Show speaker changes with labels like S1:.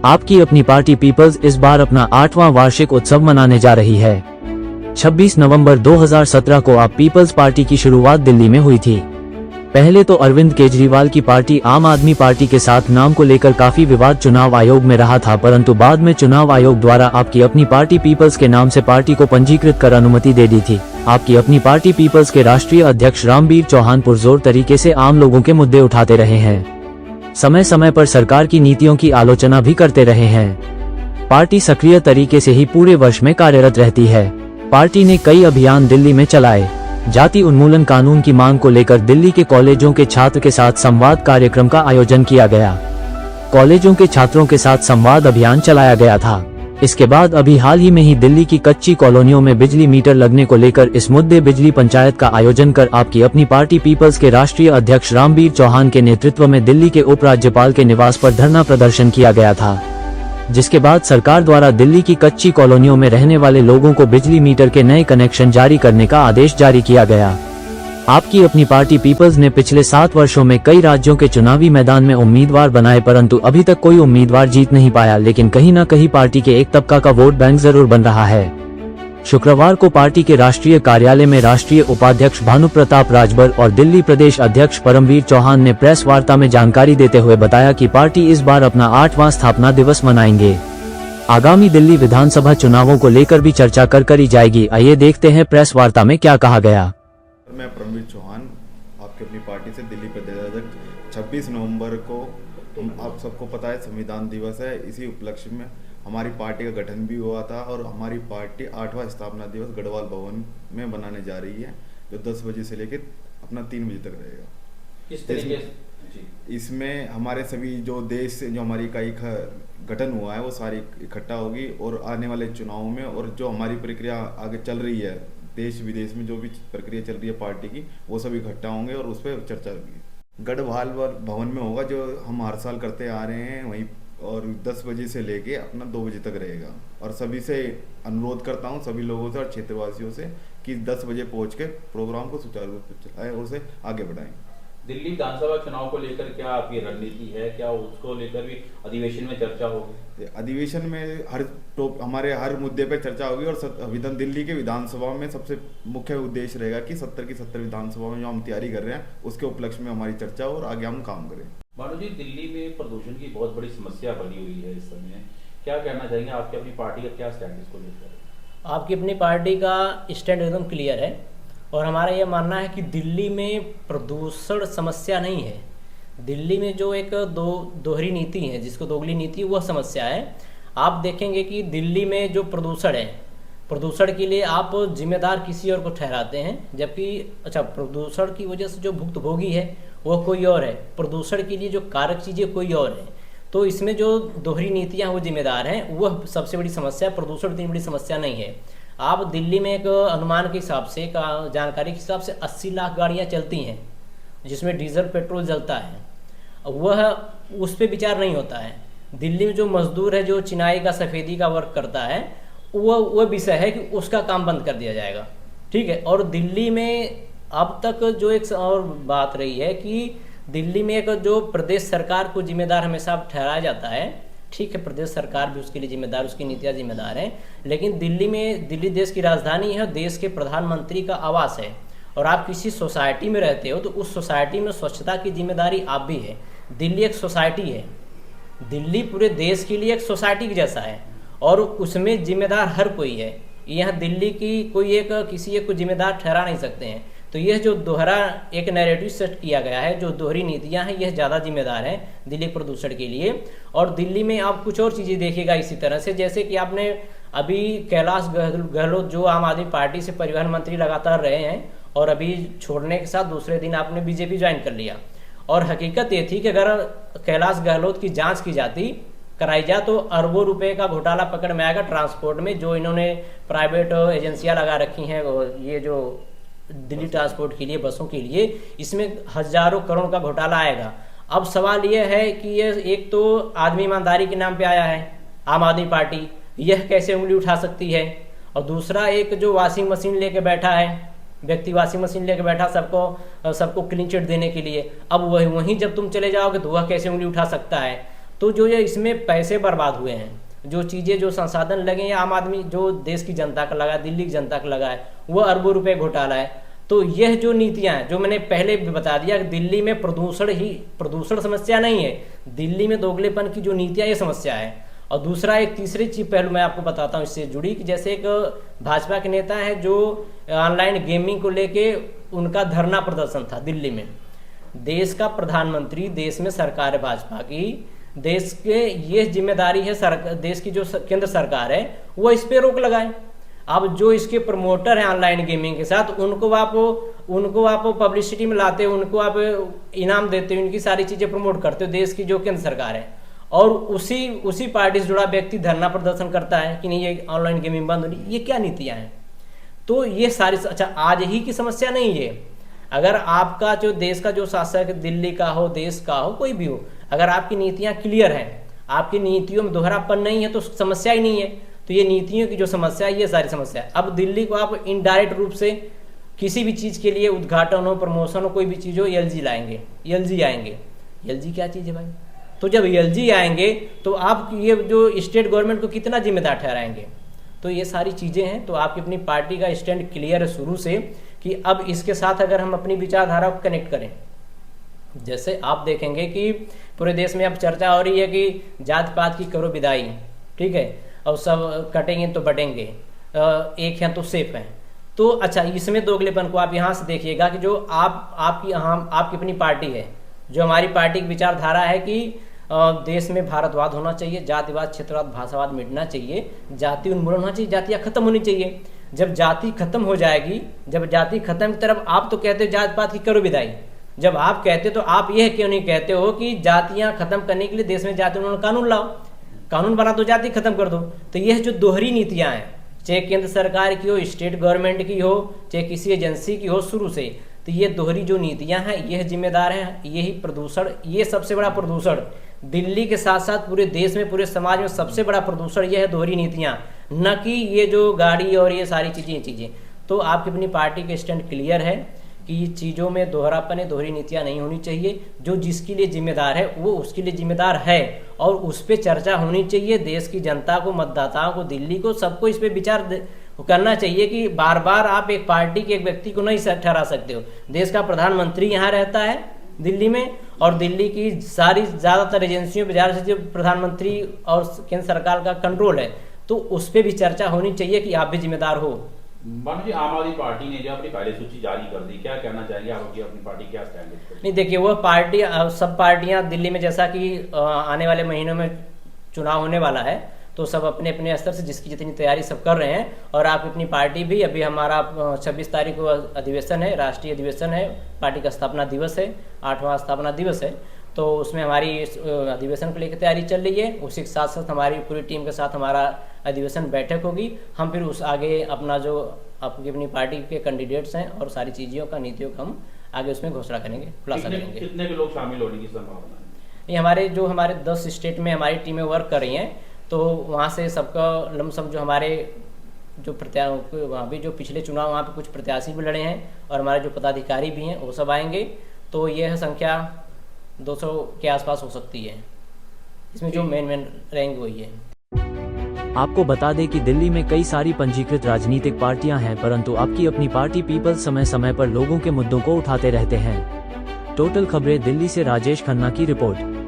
S1: आपकी अपनी party peoples इस बार अपना 8वां वार्षिक उत्सव मनाने जा रही है। 26 नवंबर 2017 को आप पीपल्स पार्टी की शुरुआत दिल्ली में हुई थी। पहले तो अरविंद केजरीवाल की पार्टी आम आदमी पार्टी के साथ नाम को लेकर काफी विवाद चुनाव आयोग में रहा था, परंतु बाद में चुनाव आयोग द्वारा आपकी अपनी पार्टी पीपल्स के नाम से पार्टी को पंजीकृत कर अनुमति दे दी थी। आपकी अपनी पार्टी पीपल्स के राष्ट्रीय अध्यक्ष रामवीर चौहान पुरजोर तरीके से आम लोगों के मुद्दे उठाते रहे हैं। समय समय पर सरकार की नीतियों की आलोचना भी करते रहे हैं। पार्टी सक्रिय तरीके से ही पूरे वर्ष में कार्यरत रहती है। पार्टी ने कई अभियान दिल्ली में चलाए। जाति उन्मूलन कानून की मांग को लेकर दिल्ली के कॉलेजों के छात्र के साथ संवाद कार्यक्रम का आयोजन किया गया। कॉलेजों के छात्रों के साथ संवाद अभियान चलाया गया था। इसके बाद अभी हाल ही में ही दिल्ली की कच्ची कॉलोनियों में बिजली मीटर लगने को लेकर इस मुद्दे बिजली पंचायत का आयोजन कर आपकी अपनी पार्टी पीपल्स के राष्ट्रीय अध्यक्ष रामवीर चौहान के नेतृत्व में दिल्ली के उपराज्यपाल के निवास पर धरना प्रदर्शन किया गया था, जिसके बाद सरकार द्वारा दिल्ली की कच्ची कॉलोनियों में रहने वाले लोगों को बिजली मीटर के नए कनेक्शन जारी करने का आदेश जारी किया गया। आपकी अपनी पार्टी पीपल्स ने पिछले 7 वर्षों में कई राज्यों के चुनावी मैदान में उम्मीदवार बनाए, परंतु अभी तक कोई उम्मीदवार जीत नहीं पाया, लेकिन कहीं न कहीं पार्टी के एक तबका का वोट बैंक जरूर बन रहा है। शुक्रवार को पार्टी के राष्ट्रीय कार्यालय में राष्ट्रीय उपाध्यक्ष भानु प्रताप राजभर और दिल्ली प्रदेश अध्यक्ष परमवीर चौहान ने प्रेस वार्ता में जानकारी देते हुए बताया कि पार्टी इस बार अपना 8वां स्थापना दिवस मनाएंगे। आगामी दिल्ली विधानसभा चुनावों को लेकर भी चर्चा करी जाएगी। आइए देखते हैं प्रेस वार्ता में क्या कहा गया।
S2: मैं परमवीर चौहान, आपकी अपनी पार्टी से दिल्ली प्रदेश अध्यक्ष। 26 नवंबर को आप सबको पता है संविधान दिवस है। इसी उपलक्ष्य में हमारी पार्टी का गठन भी हुआ था और हमारी पार्टी 8वां स्थापना दिवस गढ़वाल भवन में मनाने जा रही है, जो 10 बजे से लेकर अपना 3 बजे तक रहेगा।
S3: इस तरीके से
S2: इसमें हमारे सभी जो देश से जो हमारी इकाई का गठन हुआ है वो सारी इकट्ठा होगी और आने वाले चुनावों में और जो हमारी प्रक्रिया आगे चल रही है, देश विदेश में जो भी प्रक्रिया चल रही है पार्टी की, वो सब इकट्ठा होंगे और उस पर चर्चा होगी। गढ़वाल भवन में होगा, जो हम हर साल करते आ रहे हैं वहीं, और 10 बजे से लेके अपना 2 बजे तक रहेगा। और सभी से अनुरोध करता हूँ, सभी लोगों से और क्षेत्रवासियों से, कि 10 बजे पहुँच के प्रोग्राम को सुचारू रूप से चलाएं और उसे आगे बढ़ाएं।
S3: दिल्ली विधानसभा चुनाव को लेकर क्या आपकी रणनीति है? क्या उसको लेकर भी अधिवेशन में चर्चा होगी?
S2: अधिवेशन में हमारे हर मुद्दे पर चर्चा होगी और दिल्ली के विधानसभा में सबसे मुख्य उद्देश्य रहेगा कि 70 की 70 विधानसभा में जो हम तैयारी कर रहे हैं उसके उपलक्ष्य में हमारी चर्चा और आगे हम काम करें।
S3: भानु जी, दिल्ली में प्रदूषण की बहुत बड़ी समस्या बनी हुई है इस समय, क्या कहना चाहेंगे? आपकी अपनी पार्टी का क्या स्टैंड इसको लेकर?
S4: आपकी अपनी पार्टी का स्टैंड एकदम क्लियर है और हमारा यह मानना है कि दिल्ली में प्रदूषण समस्या नहीं है। दिल्ली में जो एक दोहरी नीति है, जिसको दोगली नीति, वह समस्या है। आप देखेंगे कि दिल्ली में जो प्रदूषण है, प्रदूषण के लिए आप जिम्मेदार किसी और को ठहराते हैं, जबकि प्रदूषण की वजह से जो भुक्तभोगी है वह कोई और है, प्रदूषण के लिए जो कारक चीज़ें कोई और है। तो इसमें जो दोहरी नीतियाँ वो जिम्मेदार हैं, वह सबसे बड़ी समस्या। प्रदूषण इतनी बड़ी समस्या नहीं है। आप दिल्ली में एक अनुमान के हिसाब से, जानकारी के हिसाब से 80 लाख गाड़ियाँ चलती हैं जिसमें डीजल पेट्रोल जलता है, वह उस पर विचार नहीं होता है। दिल्ली में जो मजदूर है, जो चिनाई का सफ़ेदी का वर्क करता है, वह विषय है कि उसका काम बंद कर दिया जाएगा, ठीक है। और दिल्ली में अब तक जो एक और बात रही है कि दिल्ली में एक जो प्रदेश सरकार को जिम्मेदार हमेशा ठहराया जाता है, ठीक है, प्रदेश सरकार भी उसके लिए जिम्मेदार, उसकी नीतियाँ जिम्मेदार हैं, लेकिन दिल्ली देश की राजधानी है, देश के प्रधानमंत्री का आवास है, और आप किसी सोसाइटी में रहते हो तो उस सोसाइटी में स्वच्छता की जिम्मेदारी आप भी है। दिल्ली एक सोसाइटी है, दिल्ली पूरे देश के लिए एक सोसाइटी के जैसा है और उसमें जिम्मेदार हर कोई है। यहाँ दिल्ली की कोई एक किसी एक को जिम्मेदार ठहरा नहीं सकते हैं। तो यह जो दोहरा एक नैरेटिव सेट किया गया है, जो दोहरी नीतियां हैं, यह ज़्यादा जिम्मेदार है दिल्ली प्रदूषण के लिए। और दिल्ली में आप कुछ और चीज़ें देखिएगा इसी तरह से, जैसे कि आपने अभी कैलाश गहलोत जो आम आदमी पार्टी से परिवहन मंत्री लगातार रहे हैं और अभी छोड़ने के साथ दूसरे दिन आपने बीजेपी ज्वाइन कर लिया। और हकीकत ये थी कि अगर कैलाश गहलोत की जाँच की जाती, कराई जाए, तो अरबों रुपए का घोटाला पकड़ में आएगा ट्रांसपोर्ट में, जो इन्होंने प्राइवेट एजेंसियाँ लगा रखी हैं, ये जो दिल्ली ट्रांसपोर्ट के लिए, बसों के लिए, इसमें हजारों करोड़ का घोटाला आएगा। अब सवाल यह है कि ये एक तो आदमी ईमानदारी के नाम पे आया है आम आदमी पार्टी, यह कैसे उंगली उठा सकती है, और दूसरा एक जो वॉशिंग मशीन लेके बैठा है, व्यक्ति वॉशिंग मशीन लेके बैठा सबको क्लीन चिट देने के लिए, अब वहीं जब तुम चले जाओगे तो वह कैसे उंगली उठा सकता है। तो जो ये इसमें पैसे बर्बाद हुए हैं, जो चीज़ें जो संसाधन लगे हैं, आम आदमी जो देश की जनता का लगा, दिल्ली की जनता का लगा है, वो अरबों रुपए घोटाला है। तो यह जो नीतियां हैं, जो मैंने पहले भी बता दिया कि दिल्ली में प्रदूषण समस्या नहीं है, दिल्ली में दोगलेपन की जो नीतियां ये समस्या है। और दूसरा एक तीसरी चीज पहलू मैं आपको बताता हूँ इससे जुड़ी, कि जैसे एक भाजपा के नेता हैं जो ऑनलाइन गेमिंग को लेके उनका धरना प्रदर्शन था दिल्ली में। देश का प्रधानमंत्री, देश में सरकार है भाजपा की, देश के ये जिम्मेदारी है देश की जो केंद्र सरकार है वो इस पे रोक लगाए। अब जो इसके प्रमोटर हैं ऑनलाइन गेमिंग के साथ, उनको आप पब्लिसिटी में लाते हो, उनको आप इनाम देते हो, उनकी सारी चीजें प्रमोट करते हो, देश की जो केंद्र सरकार है। और उसी पार्टी से जुड़ा व्यक्ति धरना प्रदर्शन करता है कि नहीं ये ऑनलाइन गेमिंग बंद होनी। ये क्या नीतियां हैं? तो ये सारी, अच्छा आज ही की समस्या नहीं है। अगर आपका जो देश का जो शासक दिल्ली का हो, देश का हो, कोई भी हो, अगर आपकी नीतियां क्लियर हैं, आपकी नीतियों में दोहरापन नहीं है, तो समस्या ही नहीं है। तो ये नीतियों की जो समस्या है, ये सारी समस्या है। अब दिल्ली को आप इनडायरेक्ट रूप से किसी भी चीज के लिए उद्घाटन हो, प्रमोशन हो, कोई भी चीज हो, एलजी लाएंगे, एलजी आएंगे। एलजी क्या चीज है भाई? तो जब एलजी आएंगे तो आप ये जो स्टेट गवर्नमेंट को कितना जिम्मेदार ठहराएंगे? तो ये सारी चीजें हैं। तो आपकी अपनी पार्टी का स्टैंड क्लियर है शुरू से कि अब इसके साथ अगर हम अपनी विचारधारा को कनेक्ट करें, जैसे आप देखेंगे कि पूरे देश में अब चर्चा हो रही है कि जात पात की करो विदाई, ठीक है, और सब कटेंगे तो बटेंगे, एक हैं तो सेफ हैं। तो अच्छा, इसमें दोगलेपन को आप यहाँ से देखिएगा कि जो आपकी अपनी पार्टी है, जो हमारी पार्टी की विचारधारा है कि देश में भारतवाद होना चाहिए, जातिवाद, क्षेत्रवाद, भाषावाद मिटना चाहिए, जाति उन्मूलन होना चाहिए, जातियाँ खत्म होनी चाहिए। जब जाति खत्म हो जाएगी, जब जाति खत्म की तरफ, आप तो कहते हो जात पात की करो विदाई, जब आप कहते हो तो आप यह क्यों नहीं कहते हो कि जातियां खत्म करने के लिए देश में जाति उन्मूलन कानून लाओ, कानून बना दो, जाति खत्म कर दो। तो यह जो दोहरी नीतियां हैं, चाहे केंद्र सरकार की हो, स्टेट गवर्नमेंट की हो, चाहे किसी एजेंसी की हो, शुरू से तो ये दोहरी जो नीतियां हैं, यह जिम्मेदार हैं। यही प्रदूषण, ये सबसे बड़ा प्रदूषण दिल्ली के साथ साथ पूरे देश में, पूरे समाज में सबसे बड़ा प्रदूषण यह है, दोहरी नीतियां, न कि ये जो गाड़ी और ये सारी चीजें। तो आपकी अपनी पार्टी के स्टैंड क्लियर है कि चीज़ों में दोहरापन है, दोहरी नीतियां नहीं होनी चाहिए। जो जिसके लिए जिम्मेदार है वो उसके लिए जिम्मेदार है, और उस पर चर्चा होनी चाहिए। देश की जनता को, मतदाताओं को, दिल्ली को, सबको इस पर विचार करना चाहिए कि बार बार आप एक पार्टी के एक व्यक्ति को नहीं ठहरा सकते हो। देश का प्रधानमंत्री यहाँ रहता है दिल्ली में, और दिल्ली की सारी ज़्यादातर एजेंसियों पर ज़्यादा से प्रधानमंत्री और केंद्र सरकार का कंट्रोल है। तो उस पर भी चर्चा होनी चाहिए कि आप भी जिम्मेदार हो।
S3: बानू जी, आम आदमी पार्टी ने जो अपनी पहली सूची जारी कर दी, क्या कहना चाहेंगे आप? अपनी पार्टी क्या स्टैंड है?
S4: नहीं, देखिए, वह पार्टी, सब पार्टियां दिल्ली में, जैसा कि आने वाले महीनों में चुनाव होने वाला है, तो सब अपने अपने स्तर से जिसकी जितनी तैयारी सब कर रहे हैं। और आप अपनी पार्टी भी, अभी हमारा 26 तारीख को अधिवेशन है, राष्ट्रीय अधिवेशन है, पार्टी का स्थापना दिवस है, 8वां स्थापना दिवस है। तो उसमें हमारी अधिवेशन को लेकर तैयारी चल रही है। उसी के साथ साथ हमारी पूरी टीम के साथ हमारा अधिवेशन बैठक होगी। हम फिर उस आगे अपना जो आपकी अपनी पार्टी के कैंडिडेट्स हैं और सारी चीज़ों का, नीतियों का हम आगे उसमें घोषणा करेंगे, खुलासा करेंगे।
S3: कितने के लोग शामिल होने की संभावना है?
S4: ये हमारे 10 स्टेट में हमारी टीमें वर्क कर रही हैं। तो वहाँ से सबका लमसम, जो हमारे जो वहाँ भी जो पिछले चुनाव, वहाँ पे कुछ प्रत्याशी भी लड़े हैं और हमारे जो पदाधिकारी भी हैं वो सब आएंगे। तो यह संख्या 200 के आसपास हो सकती है। इसमें जो मेन रहेंगे वही है।
S1: आपको बता दें कि दिल्ली में कई सारी पंजीकृत राजनीतिक पार्टियां हैं, परंतु आपकी अपनी पार्टी पीपल्स समय समय पर लोगों के मुद्दों को उठाते रहते हैं। टोटल खबरें दिल्ली से राजेश खन्ना की रिपोर्ट।